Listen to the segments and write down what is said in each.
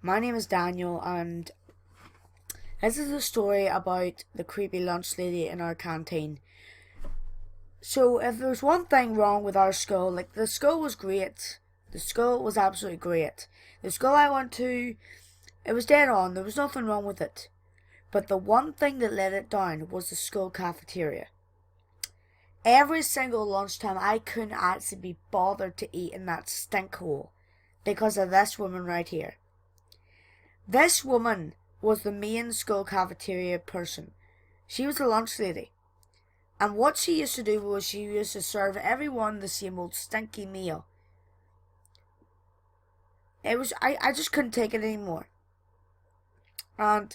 My name is Daniel, and this is a story about the creepy lunch lady in our canteen. So, if there's one thing wrong with our school, like the school was great, the school was absolutely great. The school I went to, it was dead on, there was nothing wrong with it. But the one thing that let it down was the school cafeteria. Every single lunchtime, I couldn't actually be bothered to eat in that stink hole because of this woman right here. This woman was the main school cafeteria person. She was the lunch lady. And what she used to do was she used to serve everyone the same old stinky meal. I just couldn't take it anymore. And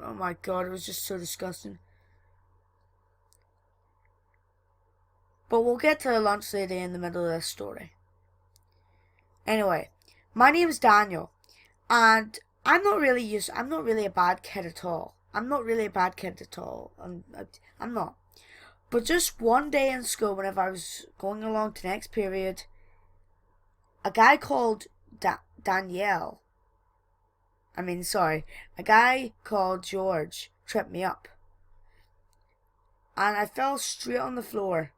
oh my god, it was just so disgusting. But we'll get to the lunch lady in the middle of this story. Anyway, my name's Daniel. And I'm not really a bad kid at all. I'm not. I'm not. But just one day in school, whenever I was going along to the next period, a guy called a guy called George tripped me up. And I fell straight on the floor.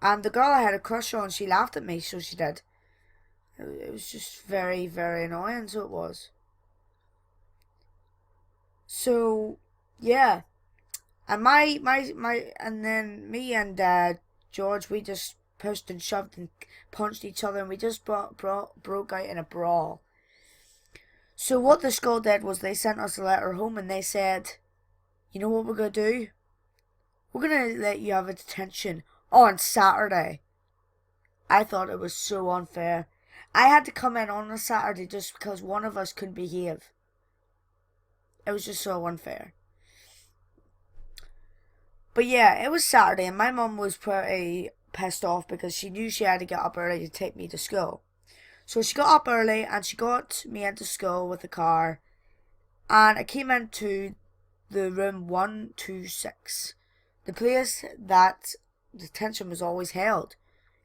And the girl I had a crush on, she laughed at me, so she did. It was just very, very annoying, so it was. So, yeah. And and then me and George, we just pushed and shoved and punched each other, and we just broke out in a brawl. So what the school did was they sent us a letter home, and they said, you know what we're going to do? We're going to let you have a detention on Saturday. I thought it was so unfair. I had to come in on a Saturday just because one of us couldn't behave. It was just so unfair. But yeah, it was Saturday, and my mum was pretty pissed off because she knew she had to get up early to take me to school. So she got up early and she got me into school with the car, and I came into the room 126, the place that detention was always held.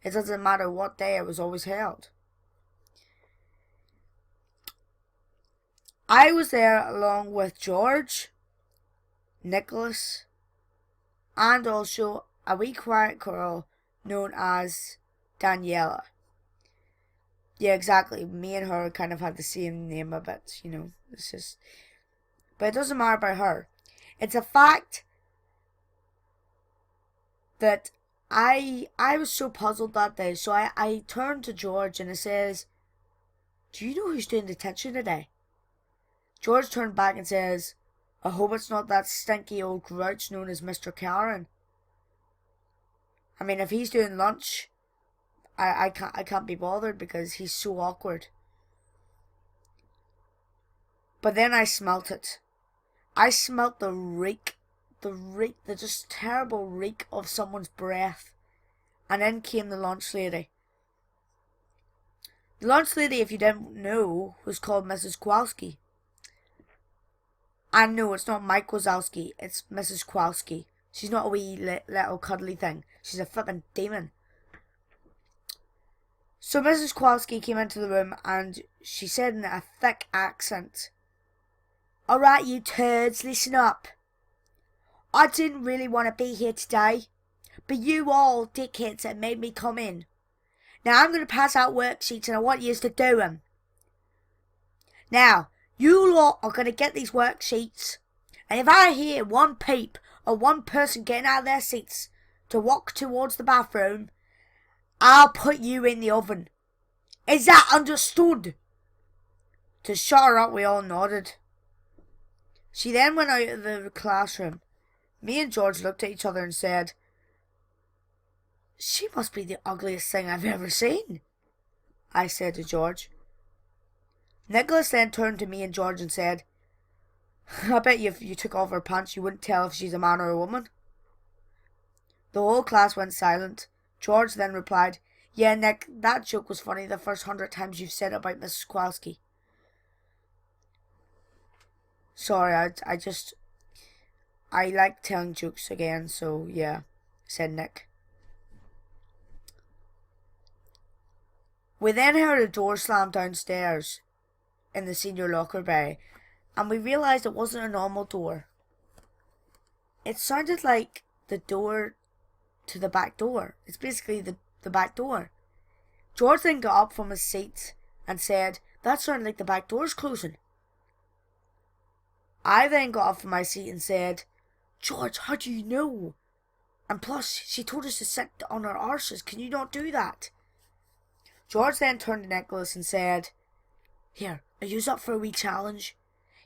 It doesn't matter what day, it was always held. I was there along with George, Nicholas, and also a wee quiet girl known as Daniela. Yeah, exactly. Me and her kind of have the same name a bit, It's just, but it doesn't matter about her. It's a fact that I was so puzzled that day. So I turned to George and I says, "Do you know who's doing detention today?" George turned back and says, "I hope it's not that stinky old grouch known as Mr. Karen. I mean, if he's doing lunch, I can't be bothered because he's so awkward." But then I smelt it. I smelt the just terrible reek of someone's breath. And then came the lunch lady. The lunch lady, if you didn't know, was called Mrs. Kowalski. And no, it's not Mike Wazowski, it's Mrs. Kowalski. She's not a wee little cuddly thing. She's a flippin' demon. So Mrs. Kowalski came into the room and she said in a thick accent, "Alright, you turds, listen up. I didn't really want to be here today, but you all dickheads have made me come in. Now I'm going to pass out worksheets and I want you to do them. Now, you lot are going to get these worksheets, and if I hear one peep or one person getting out of their seats to walk towards the bathroom, I'll put you in the oven. Is that understood?" To shut her up, we all nodded. She then went out of the classroom. Me and George looked at each other and said, "She must be the ugliest thing I've ever seen," I said to George. Nicholas then turned to me and George and said, "I bet you if you took off her pants you wouldn't tell if she's a man or a woman." The whole class went silent. George then replied, "Yeah, Nick, that joke was funny the first 100 times you've said it about Mrs. Kowalski." Sorry, I like telling jokes again, so yeah, said Nick. We then heard a door slam downstairs. in the senior locker bay, and we realised it wasn't a normal door. It sounded like the door to the back door. It's basically the back door. George then got up from his seat and said, "That sounded like the back door's closing." I then got up from my seat and said, "George, how do you know? And plus, she told us to sit on our arses. Can you not do that?" George then turned to Nicholas and said, "Here, are you up for a wee challenge?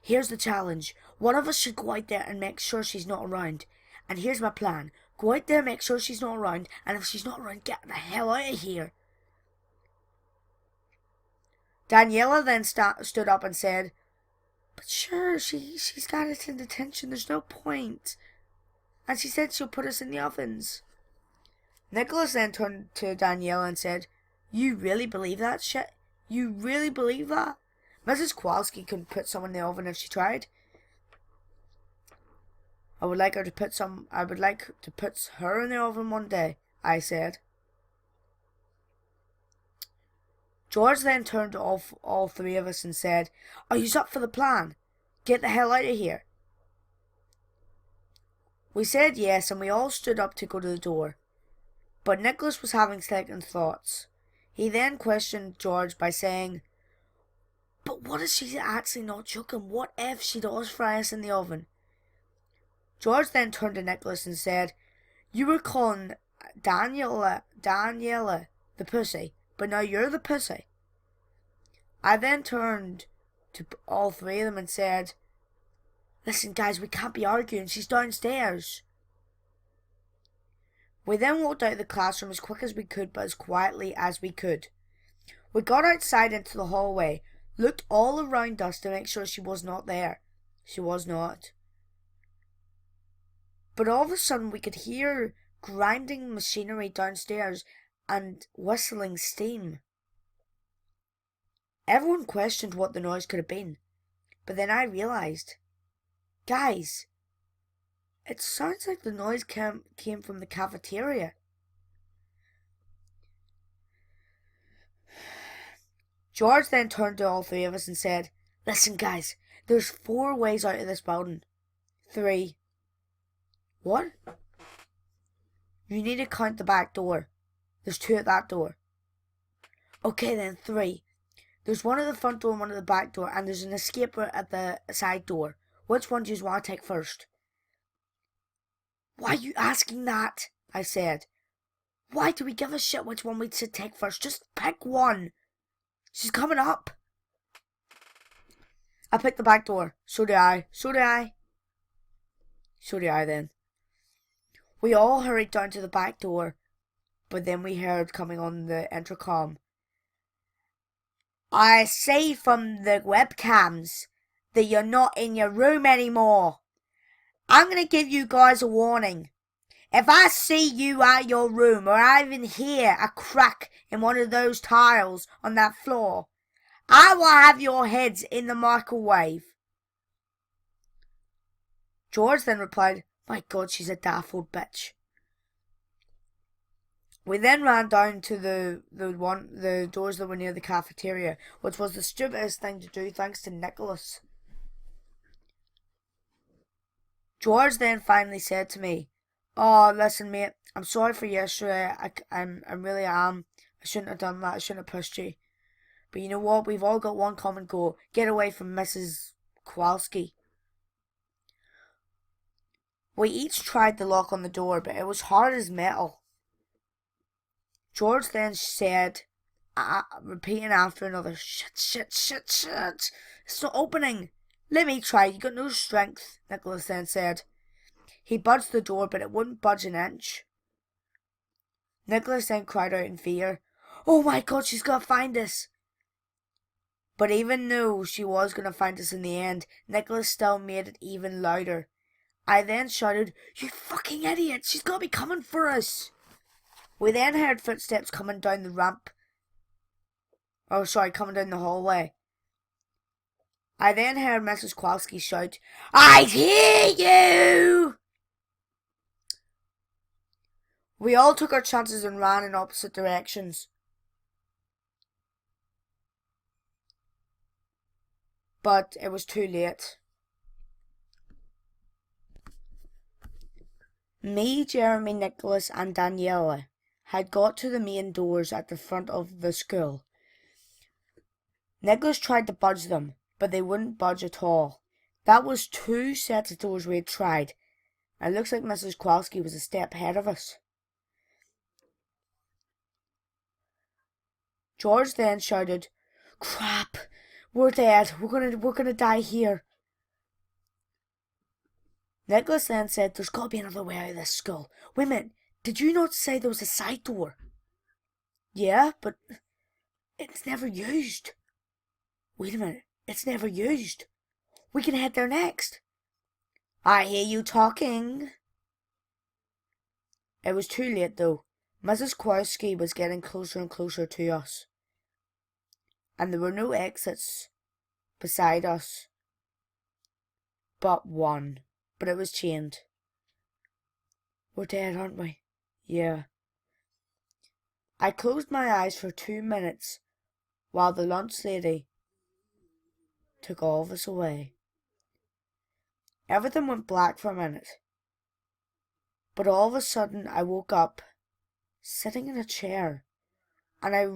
Here's the challenge. One of us should go out there and make sure she's not around. And here's my plan. Go out there, make sure she's not around, and if she's not around, get the hell out of here." Daniela then stood up and said, "But sure, she's got us in detention. There's no point. And she said she'll put us in the ovens." Nicholas then turned to Daniela and said, "You really believe that shit? You really believe that? Mrs. Kowalski couldn't put someone in the oven if she tried." I would like to put her in the oven one day," I said. George then turned to all three of us and said, "Are you up for the plan? Get the hell out of here." We said yes, and we all stood up to go to the door. But Nicholas was having second thoughts. He then questioned George by saying, "But what if she's actually not joking? What if she does fry us in the oven?" George then turned to Nicholas and said, "You were calling Daniela the pussy, but now you're the pussy." I then turned to all three of them and said, "Listen guys, we can't be arguing, she's downstairs." We then walked out of the classroom as quick as we could, but as quietly as we could. We got outside into the hallway, looked all around us to make sure she was not there. She was not. But all of a sudden we could hear grinding machinery downstairs and whistling steam. Everyone questioned what the noise could have been, but then I realised, guys, it sounds like the noise came from the cafeteria. George then turned to all three of us and said, "Listen guys, there's 4 ways out of this building." 3. "What?" "You need to count the back door. There's 2 at that door." "Okay then, 3. There's one at the front door and one at the back door, and there's an escape route at the side door. Which one do you want to take first?" "Why are you asking that?" I said. "Why do we give a shit which one we should take first? Just pick one. She's coming up." I picked the back door. So did I. So did I. So did I then. We all hurried down to the back door, but then we heard coming on the intercom, "I see from the webcams that you're not in your room anymore. I'm going to give you guys a warning. If I see you at your room or I even hear a crack in one of those tiles on that floor, I will have your heads in the microwave." George then replied, "My God, she's a daft old bitch." We then ran down to the doors that were near the cafeteria, which was the stupidest thing to do thanks to Nicholas. George then finally said to me, "Oh, listen mate, I'm sorry for yesterday, I really am. I shouldn't have done that, I shouldn't have pushed you. But you know what, we've all got one common goal, get away from Mrs. Kowalski." We each tried the lock on the door, but it was hard as metal. George then said, repeating after another, "Shit, shit, shit, shit. It's not opening. Let me try, you got no strength," Nicholas then said. He budged the door, but it wouldn't budge an inch. Nicholas then cried out in fear, "Oh my God, she's gonna find us." But even though she was gonna find us in the end, Nicholas still made it even louder. I then shouted, "You fucking idiot, she's gonna be coming for us." We then heard footsteps coming down the ramp. Coming down the hallway. I then heard Mrs. Kowalski shout, "I hear you!" We all took our chances and ran in opposite directions. but it was too late. Me, Jeremy, Nicholas and Daniela had got to the main doors at the front of the school. Nicholas tried to budge them, but they wouldn't budge at all. That was 2 sets of doors we had tried. It looks like Mrs. Kowalski was a step ahead of us. George then shouted, "Crap! We're dead. We're gonna die here." Nicholas then said, "There's got to be another way out of this school. Wait a minute, did you not say there was a side door?" "Yeah, but it's never used." "Wait a minute, it's never used. We can head there next." "I hear you talking." It was too late though. Mrs. Kowalski was getting closer and closer to us, and there were no exits beside us but one, but it was chained. "We're dead, aren't we?" "Yeah." I closed my eyes for 2 minutes while the lunch lady took all of us away. Everything went black for a minute, but all of a sudden I woke up sitting in a chair, and I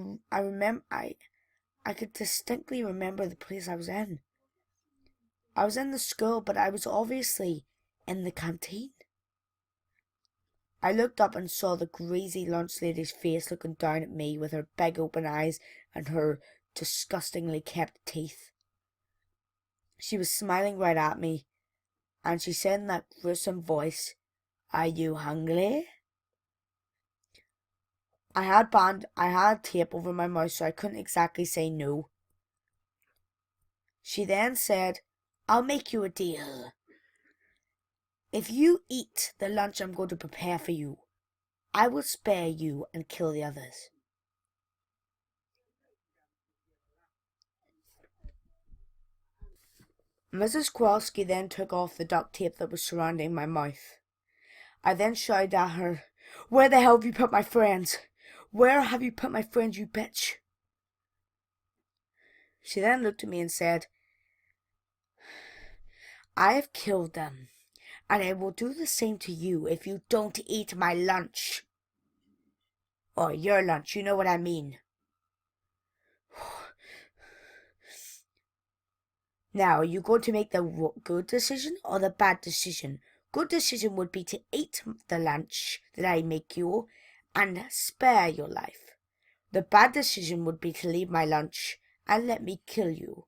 could distinctly remember the place I was in. I was in the school, but I was obviously in the canteen. I looked up and saw the greasy lunch lady's face looking down at me with her big open eyes and her disgustingly kept teeth. She was smiling right at me, and she said in that gruesome voice, "Are you hungry?" I had tape over my mouth, so I couldn't exactly say no. She then said, "I'll make you a deal. If you eat the lunch I'm going to prepare for you, I will spare you and kill the others." Mrs. Kowalski then took off the duct tape that was surrounding my mouth. I then shouted at her, "Where the hell have you put my friends? Where have you put my friends, you bitch?" She then looked at me and said, "I have killed them, and I will do the same to you if you don't eat my lunch. Or your lunch, you know what I mean." "Now, are you going to make the good decision or the bad decision? Good decision would be to eat the lunch that I make you and spare your life. The bad decision would be to leave my lunch and let me kill you.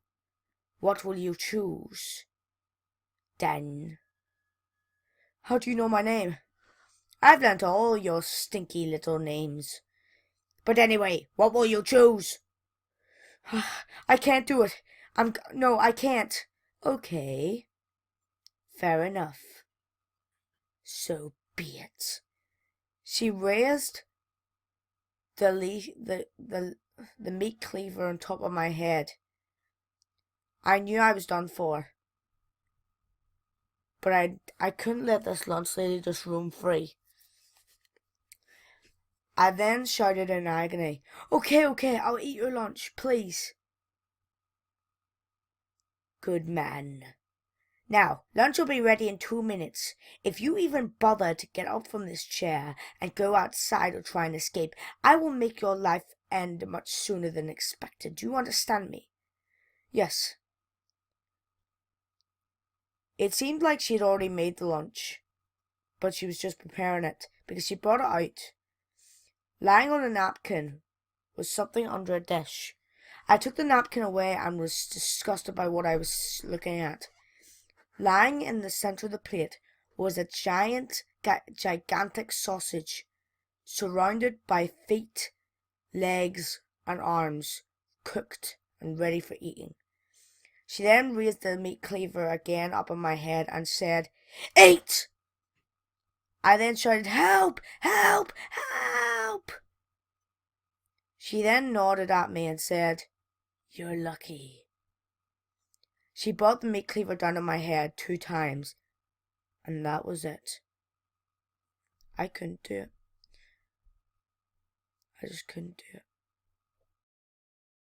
What will you choose, Dan?" "How do you know my name?" "I've learnt all your stinky little names. But anyway, what will you choose?" "I can't do it. No, I can't." "Okay, fair enough. So be it." She raised the meat cleaver on top of my head. I knew I was done for, but I couldn't let this lunch lady just roam free. I then shouted in agony, Okay, I'll eat your lunch, please." "Good man. Now, lunch will be ready in 2 minutes. If you even bother to get up from this chair and go outside or try and escape, I will make your life end much sooner than expected. Do you understand me?" "Yes." It seemed like she had already made the lunch, but she was just preparing it, because she brought it out. Lying on a napkin was something under a dish. I took the napkin away and was disgusted by what I was looking at. Lying in the center of the plate was a gigantic sausage, surrounded by feet, legs, and arms, cooked and ready for eating. She then raised the meat cleaver again up on my head and said, "Eat!" I then shouted, "Help! Help! Help!" She then nodded at me and said, "You're lucky." She brought the meat cleaver down on my head 2 times, and that was it. I couldn't do it. I just couldn't do it.